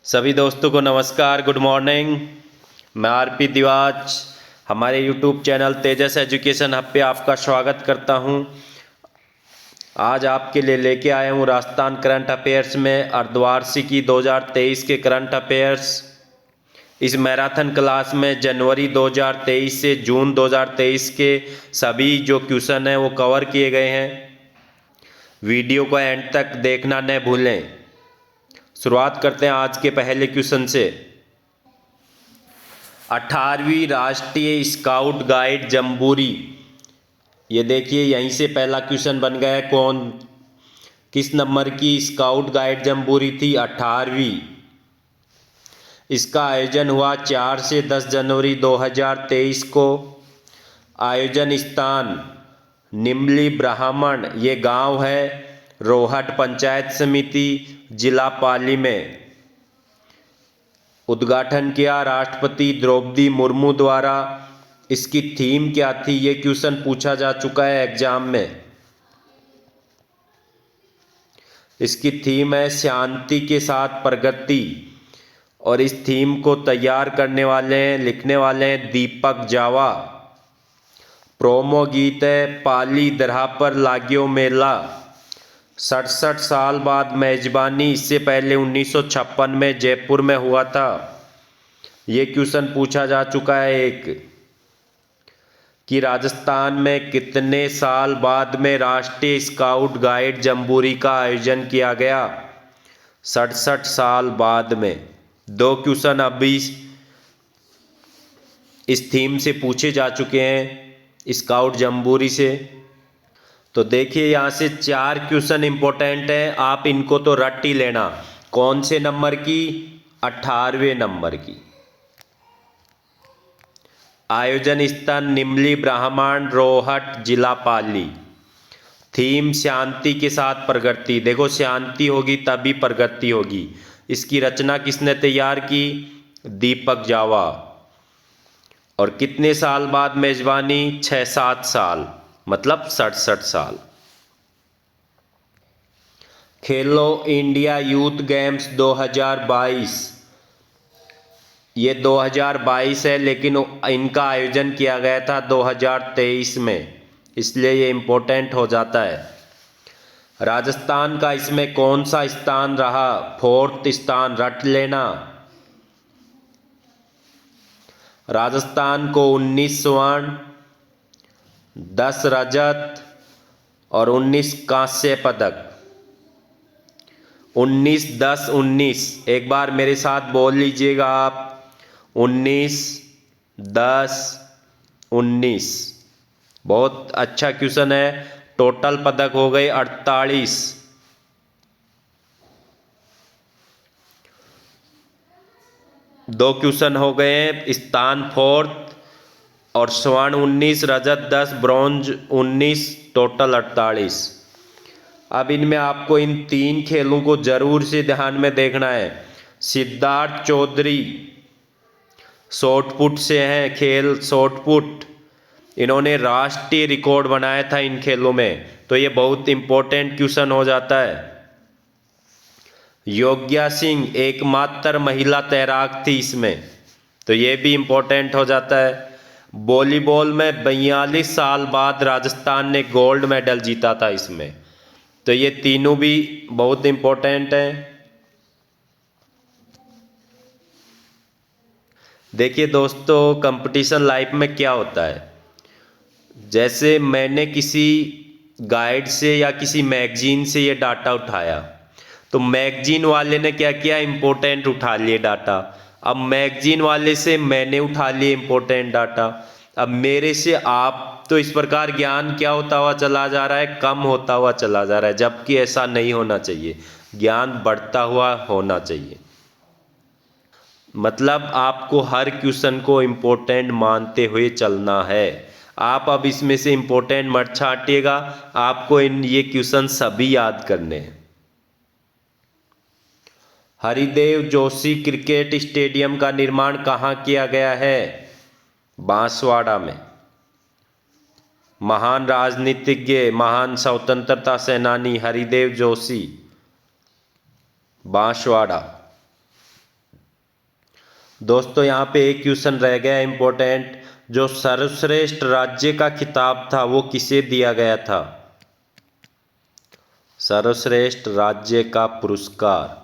सभी दोस्तों को नमस्कार, गुड मॉर्निंग। मैं आरपी दिवाज हमारे यूट्यूब चैनल तेजस एजुकेशन हब पे आपका स्वागत करता हूं। आज आपके लिए लेके आया हूं राजस्थान करंट अफेयर्स में अर्धवार्षिकी 2023 के करंट अफेयर्स। इस मैराथन क्लास में जनवरी 2023 से जून 2023 के सभी जो क्वेश्चन हैं वो कवर किए गए हैं। वीडियो को एंड तक देखना न भूलें। शुरुआत करते हैं आज के पहले क्वेश्चन से। 18वीं राष्ट्रीय स्काउट गाइड जम्बूरी, ये देखिए यहीं से पहला क्वेश्चन बन गया है। किस नंबर की स्काउट गाइड जम्बूरी थी? 18वीं। इसका आयोजन हुआ 4 से 10 जनवरी 2023 को। आयोजन स्थान निम्ली ब्राह्मण, ये गांव है, रोहट पंचायत समिति, जिला पाली में। उद्घाटन किया राष्ट्रपति द्रौपदी मुर्मू द्वारा। इसकी थीम क्या थी? ये क्वेश्चन पूछा जा चुका है एग्जाम में। इसकी थीम है शांति के साथ प्रगति, और इस थीम को तैयार करने वाले हैं, लिखने वाले हैं दीपक जावा। प्रोमो गीत है पाली दरहा पर लाग्यो मेला। 67 साल बाद मेजबानी, इससे पहले 1956 में जयपुर में हुआ था। ये क्वेश्चन पूछा जा चुका है एक, कि राजस्थान में कितने साल बाद में राष्ट्रीय स्काउट गाइड जम्बूरी का आयोजन किया गया? 67 साल बाद में। दो क्वेश्चन अभी इस थीम से पूछे जा चुके हैं, स्काउट जम्बूरी से। तो देखिए यहाँ से 4 क्वेश्चन इंपॉर्टेंट हैं, आप इनको तो रट ही लेना। कौन से नंबर की? 18वें नंबर की। आयोजन स्थान निम्ली ब्राह्मण, रोहट, जिला पाली। थीम शांति के साथ प्रगति। देखो शांति होगी तभी प्रगति होगी। इसकी रचना किसने तैयार की? दीपक जावा। और कितने साल बाद मेजबानी? 6-7 साल, मतलब 67 साल। खेलो इंडिया यूथ गेम्स 2022, ये 2022 है, लेकिन इनका आयोजन किया गया था 2023 में, इसलिए ये इम्पोर्टेंट हो जाता है। राजस्थान का इसमें कौन सा स्थान रहा? 4th स्थान, रट लेना। राजस्थान को 19 स्वर्ण, 10 रजत और 19 कांस्य पदक। 19, 10, 19, एक बार मेरे साथ बोल लीजिएगा आप। 19, 10, 19। बहुत अच्छा क्वेश्चन है। टोटल पदक हो गए 48। दो क्वेश्चन हो गए हैं, स्थान 4th और स्वर्ण 19, रजत 10, ब्रॉन्ज 19, टोटल 48। अब इनमें आपको इन 3 खेलों को जरूर से ध्यान में देखना है। सिद्धार्थ चौधरी शॉटपुट से हैं, खेल शॉटपुट, इन्होंने राष्ट्रीय रिकॉर्ड बनाया था इन खेलों में, तो ये बहुत इंपॉर्टेंट क्वेश्चन हो जाता है। योग्या सिंह एकमात्र महिला तैराक थी इसमें, तो ये भी इंपॉर्टेंट हो जाता है। वॉलीबॉल में 42 साल बाद राजस्थान ने गोल्ड मेडल जीता था इसमें, तो ये तीनों भी बहुत इंपॉर्टेंट हैं। देखिए दोस्तों, कंपटीशन लाइफ में क्या होता है, जैसे मैंने किसी गाइड से या किसी मैगजीन से ये डाटा उठाया, तो मैगजीन वाले ने क्या किया? इंपॉर्टेंट उठा लिए डाटा। अब मैगजीन वाले से मैंने उठा लिए इंपॉर्टेंट डाटा। अब मेरे से आप, तो इस प्रकार ज्ञान क्या होता हुआ चला जा रहा है? कम होता हुआ चला जा रहा है, जबकि ऐसा नहीं होना चाहिए। ज्ञान बढ़ता हुआ होना चाहिए। मतलब आपको हर क्वेश्चन को इम्पोर्टेंट मानते हुए चलना है। आप अब इसमें से इम्पोर्टेंट मत छांटिएगा, आपको ये क्वेश्चन सभी याद करने हैं। हरिदेव जोशी क्रिकेट स्टेडियम का निर्माण कहाँ किया गया है? बांसवाड़ा में। महान राजनीतिज्ञ, महान स्वतंत्रता सेनानी हरिदेव जोशी, बांसवाड़ा। दोस्तों यहाँ पे एक क्वेश्चन रह गया इम्पोर्टेंट, जो सर्वश्रेष्ठ राज्य का खिताब था वो किसे दिया गया था? सर्वश्रेष्ठ राज्य का पुरस्कार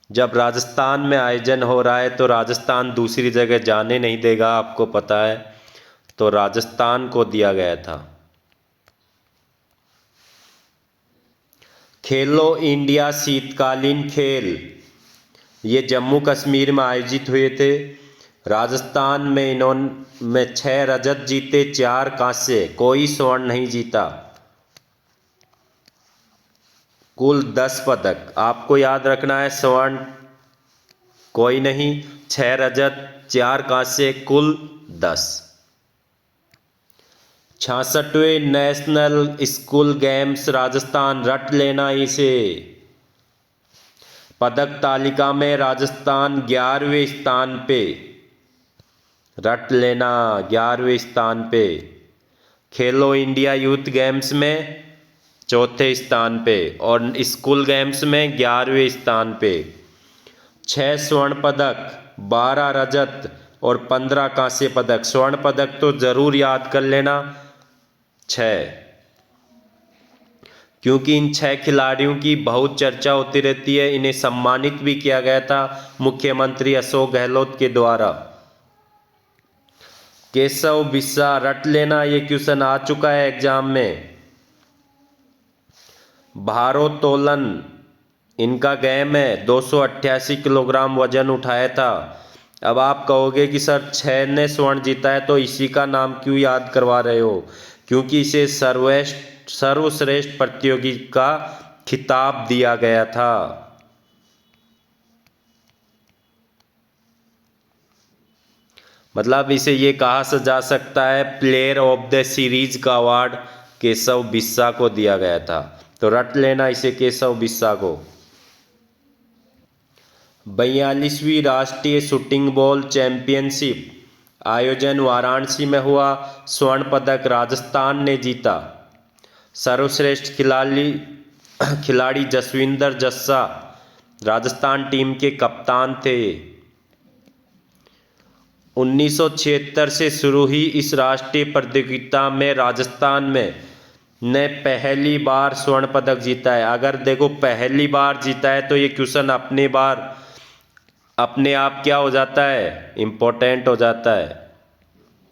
जब राजस्थान में आयोजन हो रहा है तो राजस्थान दूसरी जगह जाने नहीं देगा, आपको पता है, तो राजस्थान को दिया गया था। खेलो इंडिया शीतकालीन खेल ये जम्मू कश्मीर में आयोजित हुए थे। राजस्थान में इन्होंने 6 रजत जीते, 4 कांस्य, कोई स्वर्ण नहीं जीता, कुल 10 पदक। आपको याद रखना है, स्वर्ण कोई नहीं, 6 रजत, 4 कांस्य, कुल 10। 66वें नेशनल स्कूल गेम्स राजस्थान, रट लेना इसे। पदक तालिका में राजस्थान 11वें स्थान पे, रट लेना, 11वें स्थान पे। खेलो इंडिया यूथ गेम्स में 4थे स्थान पे और स्कूल गेम्स में 11वें स्थान पे। 6 स्वर्ण पदक, 12 रजत और 15 कांस्य पदक। स्वर्ण पदक तो जरूर याद कर लेना, 6, क्योंकि इन 6 खिलाड़ियों की बहुत चर्चा होती रहती है। इन्हें सम्मानित भी किया गया था मुख्यमंत्री अशोक गहलोत के द्वारा। केशव बिस्सा, रट लेना, ये क्वेश्चन आ चुका है एग्जाम में। भारोत्तोलन इनका गेम है, 288 किलोग्राम वजन उठाया था। अब आप कहोगे कि सर 6 ने स्वर्ण जीता है तो इसी का नाम क्यों याद करवा रहे हो? क्योंकि इसे सर्वश्रेष्ठ प्रतियोगी का खिताब दिया गया था। मतलब इसे ये कहा जा सकता है प्लेयर ऑफ द सीरीज का अवार्ड केशव बिस्सा को दिया गया था, तो रट लेना इसे, केशव बिस्सा को। 42वीं राष्ट्रीय शूटिंग बॉल चैंपियनशिप आयोजन वाराणसी में हुआ। स्वर्ण पदक राजस्थान ने जीता। सर्वश्रेष्ठ खिलाड़ी जसविंदर जस्सा राजस्थान टीम के कप्तान थे। 1976 से शुरू हुई इस राष्ट्रीय प्रतियोगिता में राजस्थान में ने पहली बार स्वर्ण पदक जीता है। अगर देखो पहली बार जीता है तो ये क्वेश्चन अपने आप क्या हो जाता है, इम्पोर्टेंट हो जाता है।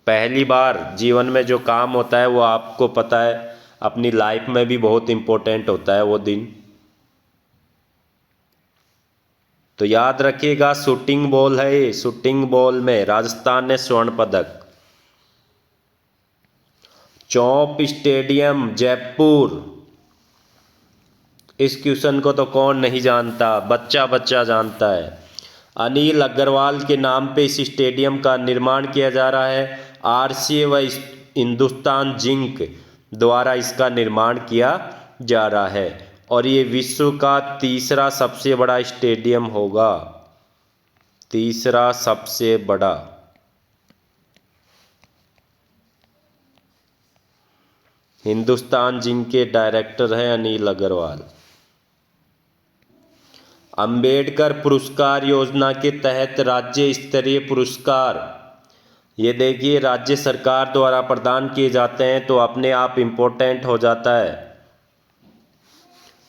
पहली बार जीवन में जो काम होता है वो आपको पता है अपनी लाइफ में भी बहुत इम्पोर्टेंट होता है वो दिन। तो याद रखिएगा, शूटिंग बॉल है ये, शूटिंग बॉल में राजस्थान ने स्वर्ण पदक। चौप स्टेडियम जयपुर, इस क्वेश्चन को तो कौन नहीं जानता, बच्चा बच्चा जानता है। अनिल अग्रवाल के नाम पे इस स्टेडियम का निर्माण किया जा रहा है। आरसीए व हिंदुस्तान जिंक द्वारा इसका निर्माण किया जा रहा है और ये विश्व का तीसरा सबसे बड़ा स्टेडियम होगा, तीसरा सबसे बड़ा। हिंदुस्तान जिंक के डायरेक्टर हैं अनिल अग्रवाल। अंबेडकर पुरस्कार योजना के तहत राज्य स्तरीय पुरस्कार, ये देखिए राज्य सरकार द्वारा प्रदान किए जाते हैं तो अपने आप इम्पोर्टेंट हो जाता है।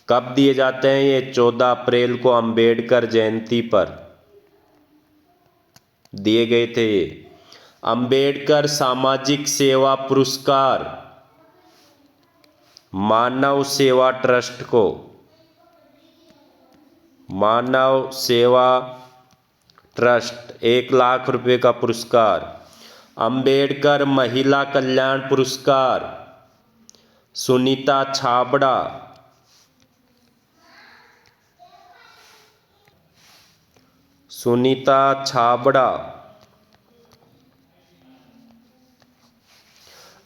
कब दिए जाते हैं? ये 14 अप्रैल को अंबेडकर जयंती पर दिए गए थे ये। अंबेडकर सामाजिक सेवा पुरस्कार मानव सेवा ट्रस्ट को, मानव सेवा ट्रस्ट 1 लाख रुपए का पुरस्कार। अंबेडकर महिला कल्याण पुरस्कार सुनीता छाबड़ा, सुनीता छाबड़ा।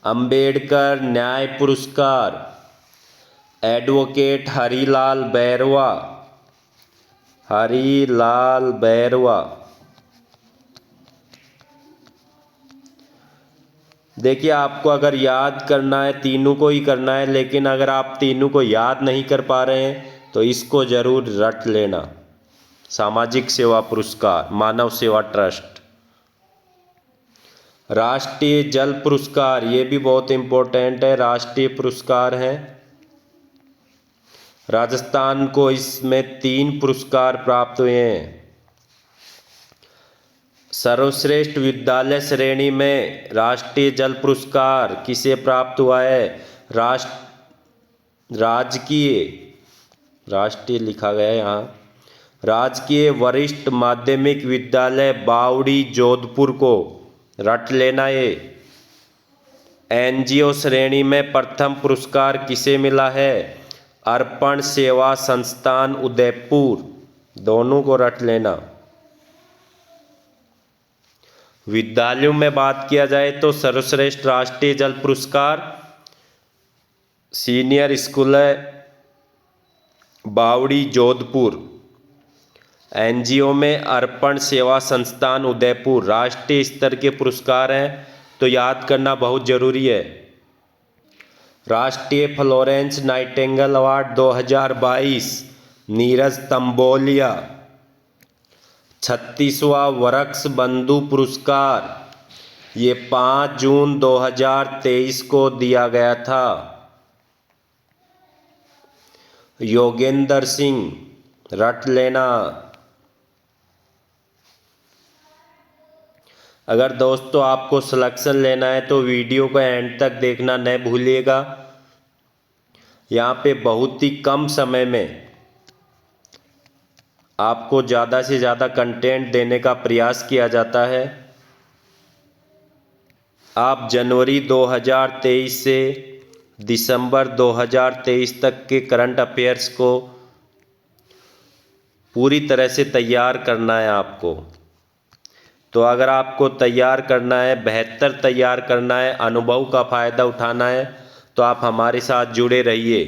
अंबेडकर न्याय पुरस्कार एडवोकेट हरिलाल बैरवा, हरिलाल बैरवा। देखिए आपको अगर याद करना है तीनों को ही करना है, लेकिन अगर आप तीनों को याद नहीं कर पा रहे हैं तो इसको जरूर रट लेना। सामाजिक सेवा पुरस्कार, मानव सेवा ट्रस्ट। राष्ट्रीय जल पुरस्कार, ये भी बहुत इम्पोर्टेंट है, राष्ट्रीय पुरस्कार है। राजस्थान को इसमें 3 पुरस्कार प्राप्त हुए हैं। सर्वश्रेष्ठ विद्यालय श्रेणी में राष्ट्रीय जल पुरस्कार किसे प्राप्त हुआ है? राष्ट्रीय लिखा गया है यहाँ, राजकीय वरिष्ठ माध्यमिक विद्यालय बावड़ी जोधपुर को रट लेना। ये एनजीओ श्रेणी में प्रथम पुरस्कार किसे मिला है? अर्पण सेवा संस्थान उदयपुर, दोनों को रट लेना। विद्यालयों में बात किया जाए तो सर्वश्रेष्ठ राष्ट्रीय जल पुरस्कार सीनियर स्कूल है बावड़ी जोधपुर। एनजीओ में अर्पण सेवा संस्थान उदयपुर। राष्ट्रीय स्तर के पुरस्कार हैं तो याद करना बहुत जरूरी है। राष्ट्रीय Florence Nightingale award 2022 Neeraj Tamboliya. 36वां वृक्ष बंधु पुरस्कार ये 5 जून 2023 को दिया गया था। योगेंद्र सिंह, रट लेना। अगर दोस्तों आपको सिलेक्शन लेना है तो वीडियो को एंड तक देखना न भूलिएगा। यहाँ पे बहुत ही कम समय में आपको ज़्यादा से ज़्यादा कंटेंट देने का प्रयास किया जाता है। आप जनवरी 2023 से दिसंबर 2023 तक के करंट अफेयर्स को पूरी तरह से तैयार करना है आपको। तो अगर आपको तैयार करना है, बेहतर तैयार करना है, अनुभव का फ़ायदा उठाना है तो आप हमारे साथ जुड़े रहिए।